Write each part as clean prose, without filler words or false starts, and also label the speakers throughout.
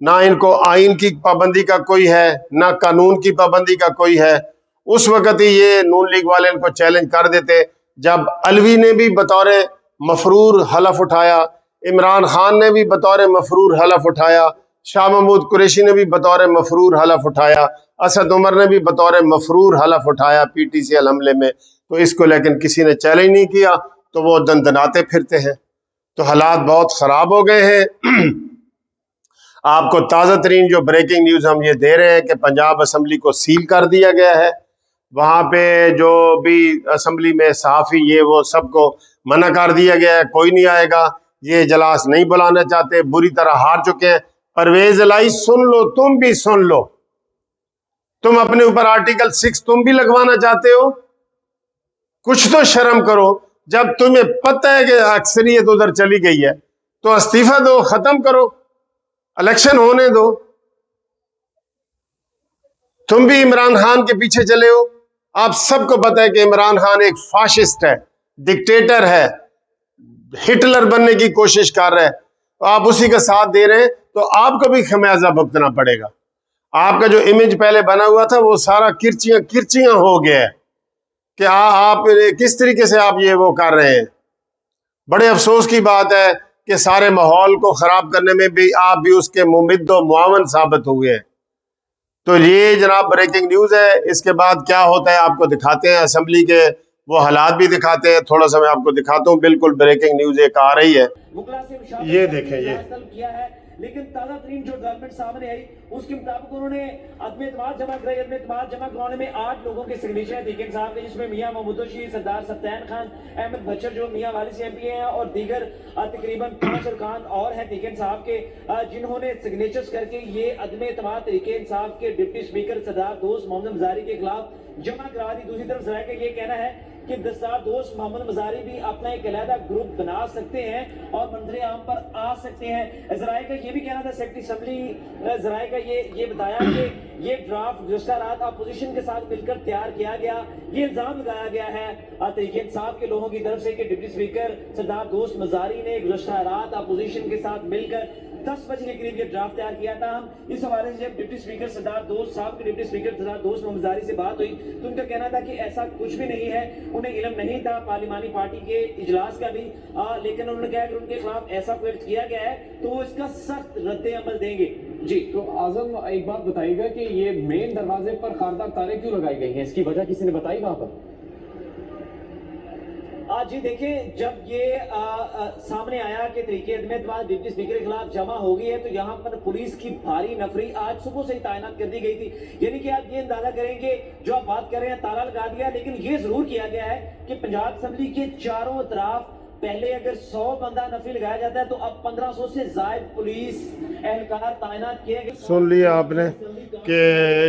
Speaker 1: نہ ان کو آئین کی پابندی کا کوئی ہے نہ قانون کی پابندی کا کوئی ہے. اس وقت ہی یہ نون لیگ والے ان کو چیلنج کر دیتے جب علوی نے بھی بطور مفرور حلف اٹھایا, عمران خان نے بھی بطور مفرور حلف اٹھایا, شاہ محمود قریشی نے بھی بطور مفرور حلف اٹھایا, اسد عمر نے بھی بطور مفرور حلف اٹھایا پی ٹی سی ایل حملے میں. تو اس کو لیکن کسی نے چیلنج نہیں کیا تو وہ دندناتے پھرتے ہیں. تو حالات بہت خراب ہو گئے ہیں. آپ کو تازہ ترین جو بریکنگ نیوز ہم یہ دے رہے ہیں کہ پنجاب اسمبلی کو سیل کر دیا گیا ہے. وہاں پہ جو بھی اسمبلی میں صحافی یہ وہ سب کو منع کر دیا گیا ہے, کوئی نہیں آئے گا. یہ اجلاس نہیں بلانا چاہتے, بری طرح ہار چکے ہیں. پرویز الہی سن لو, تم بھی سن لو, تم اپنے اوپر آرٹیکل 6 تم بھی لگوانا چاہتے ہو. کچھ تو شرم کرو. جب تمہیں پتہ ہے کہ اکثریت ادھر چلی گئی ہے تو استعفیٰ دو, ختم کرو, الیکشن ہونے دو. تم بھی عمران خان کے پیچھے چلے ہو. آپ سب کو پتہ ہے کہ عمران خان ایک فاشسٹ ہے, ڈکٹیٹر ہے, ہٹلر بننے کی کوشش کر رہے ہیں. آپ اسی کا ساتھ دے رہے ہیں تو آپ کو بھی خمیازہ بھگتنا پڑے گا. آپ کا جو امیج پہلے بنا ہوا تھا وہ سارا کرچیاں ہو گیا ہے کہ آپ کس طریقے سے آپ یہ وہ کر رہے ہیں. بڑے افسوس کی بات ہے کہ سارے ماحول کو خراب کرنے میں بھی آپ بھی اس کے ممد و معاون ثابت ہوئے ہیں. تو یہ جناب بریکنگ نیوز ہے. اس کے بعد کیا ہوتا ہے آپ کو دکھاتے ہیں, اسمبلی کے وہ حالات بھی دکھاتے ہیں. تھوڑا سا میں آپ کو دکھاتا ہوں, بالکل بریکنگ نیوز ایک آ رہی ہے, یہ دیکھیں. یہ
Speaker 2: لیکن تازہ ترین جو ڈیولپمنٹ سامنے آئی اس کے مطابق انہوں نے عدم اعتماد جمع کرائی. عدم اعتماد جمع کرانے میں 8 لوگوں کے سگنیچر ہیں دیکھیں صاحب کے, جس میں میاں محمود الشیع, سردار سفتین خان, احمد بچر جو میاں والی سے ایم پی ہیں, اور دیگر تقریباً 5 ارکان اور ہیں دیکھیں صاحب کے, جنہوں نے سگنیچرز کر کے یہ عدم اعتماد طریقے انصاف کے ڈپٹی اسپیکر سردار دوست محمد مزاری کے خلاف جمع کرا دی. دوسری طرف ذرائع کا یہ کہنا ہے کہ دستار دوست محمد مزاری بھی اپنا ایک علیحدہ گروپ بنا سکتے ہیں اور منظر عام پر آ سکتے ہیں. ذرائع کا یہ بھی کہنا تھا, سیکرٹری اسمبلی ذرائع کا یہ بتایا کہ یہ ڈرافٹ گزشتہ رات اپوزیشن کے ساتھ مل کر تیار کیا گیا. یہ الزام لگایا گیا ہے تحریک انصاف کے لوگوں کی طرف سے کہ ڈپٹی اسپیکر سردار دوست مزاری نے گزشتہ رات اپوزیشن کے ساتھ مل کر 10 بجے کے قریب یہ ڈرافٹ تیار کیا تھا. ہم اس حوالے سے جب ڈپٹی اسپیکر سردار دوست صاحب کے ڈپٹی اسپیکر سردار دوست محمد مزاری سے بات ہوئی تو ان کا کہنا تھا کہ ایسا کچھ بھی نہیں ہے, انہیں علم نہیں تھا پارلیمانی پارٹی کے اجلاس کا بھی, لیکن انہوں نے کہا کہ ان کے خلاف ایسا کوئی کیا گیا ہے تو وہ اس کا سخت رد عمل دیں گے. جی
Speaker 3: تو اعظم ایک بات بتائیے گا کہ یہ مین دروازے پر خاردار تاریں کیوں لگائی گئی ہیں, اس کی وجہ کسی نے بتائی وہاں پر؟
Speaker 2: جی دیکھیں, جب یہ سامنے آیا کہ طریقے عدم اعتماد ڈپٹی اسپیکر کے خلاف جمع ہو گئی ہے تو یہاں پر پولیس کی بھاری نفری آج صبح سے ہی تعینات کر دی گئی تھی. یعنی کہ آپ یہ اندازہ کریں کہ جو آپ بات کر رہے ہیں تالا لگا دیا, لیکن یہ ضرور کیا گیا ہے کہ پنجاب اسمبلی کے چاروں اطراف پہلے اگر 100 بندہ نفری لگایا جاتا ہے تو اب 1500 سے زائد پولیس اہلکار تعینات کیے گئے.
Speaker 1: سن لیا آپ نے کہ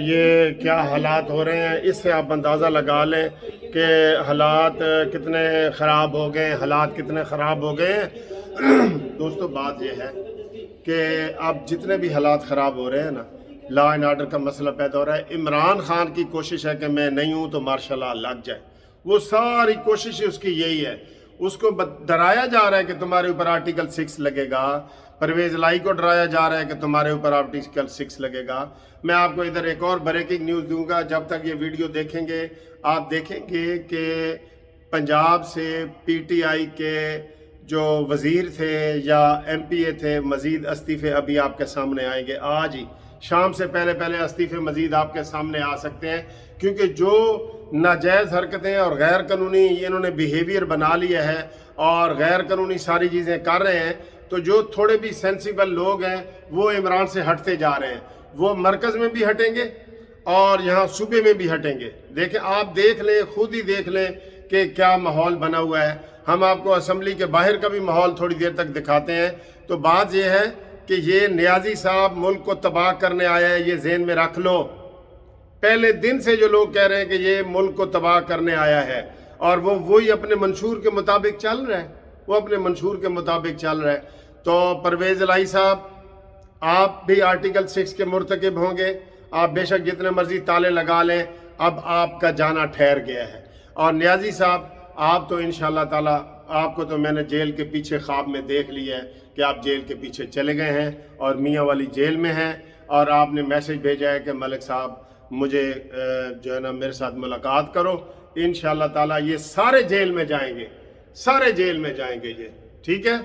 Speaker 1: یہ کیا حالات ہو رہے ہیں, اس سے آپ اندازہ لگا لیں کہ حالات کتنے خراب ہو گئے, حالات کتنے خراب ہو گئے ہیں. دوستو بات یہ ہے کہ اب جتنے بھی حالات خراب ہو رہے ہیں نا, لا اینڈ آرڈر کا مسئلہ پیدا ہو رہا ہے. عمران خان کی کوشش ہے کہ میں نہیں ہوں تو مارشل لا لگ جائے, وہ ساری کوشش اس کی یہی ہے. اس کو ڈرایا جا رہا ہے کہ تمہارے اوپر آرٹیکل 6 لگے گا. پرویز الہی کو ڈرایا جا رہا ہے کہ تمہارے اوپر آرٹیکل 6 لگے گا. میں آپ کو ادھر ایک اور بریکنگ نیوز دوں گا, جب تک یہ ویڈیو دیکھیں گے آپ دیکھیں گے کہ پنجاب سے پی ٹی آئی کے جو وزیر تھے یا ایم پی اے تھے, مزید استعفے ابھی آپ کے سامنے آئیں گے. آج ہی شام سے پہلے استعفے مزید آپ کے سامنے آ سکتے ہیں, کیونکہ جو ناجائز حرکتیں اور غیر قانونی انہوں نے بیہیویئر بنا لیا ہے اور غیر قانونی ساری چیزیں کر رہے ہیں, تو جو تھوڑے بھی سینسیبل لوگ ہیں وہ عمران سے ہٹتے جا رہے ہیں. وہ مرکز میں بھی ہٹیں گے اور یہاں صوبے میں بھی ہٹیں گے. دیکھیں, آپ دیکھ لیں, خود ہی دیکھ لیں کہ کیا ماحول بنا ہوا ہے. ہم آپ کو اسمبلی کے باہر کا بھی ماحول تھوڑی دیر تک دکھاتے ہیں. تو بات یہ ہے کہ یہ نیازی صاحب ملک کو تباہ کرنے آیا ہے, یہ ذہن میں رکھ لو. پہلے دن سے جو لوگ کہہ رہے ہیں کہ یہ ملک کو تباہ کرنے آیا ہے, اور وہ وہی اپنے منشور کے مطابق چل رہا ہے, وہ اپنے منشور کے مطابق چل رہا ہے. تو پرویز الہی صاحب, آپ بھی آرٹیکل 6 کے مرتکب ہوں گے. آپ بے شک جتنے مرضی تالے لگا لیں, اب آپ کا جانا ٹھہر گیا ہے. اور نیازی صاحب, آپ تو انشاءاللہ تعالی, آپ کو تو میں نے جیل کے پیچھے خواب میں دیکھ لیا ہے کہ آپ جیل کے پیچھے چلے گئے ہیں اور میاں والی جیل میں ہیں، اور آپ نے میسج بھیجا ہے کہ ملک صاحب مجھے جو ہے نا میرے ساتھ ملاقات کرو۔ انشاءاللہ تعالیٰ یہ سارے جیل میں جائیں گے، سارے جیل میں جائیں گے یہ، ٹھیک ہے۔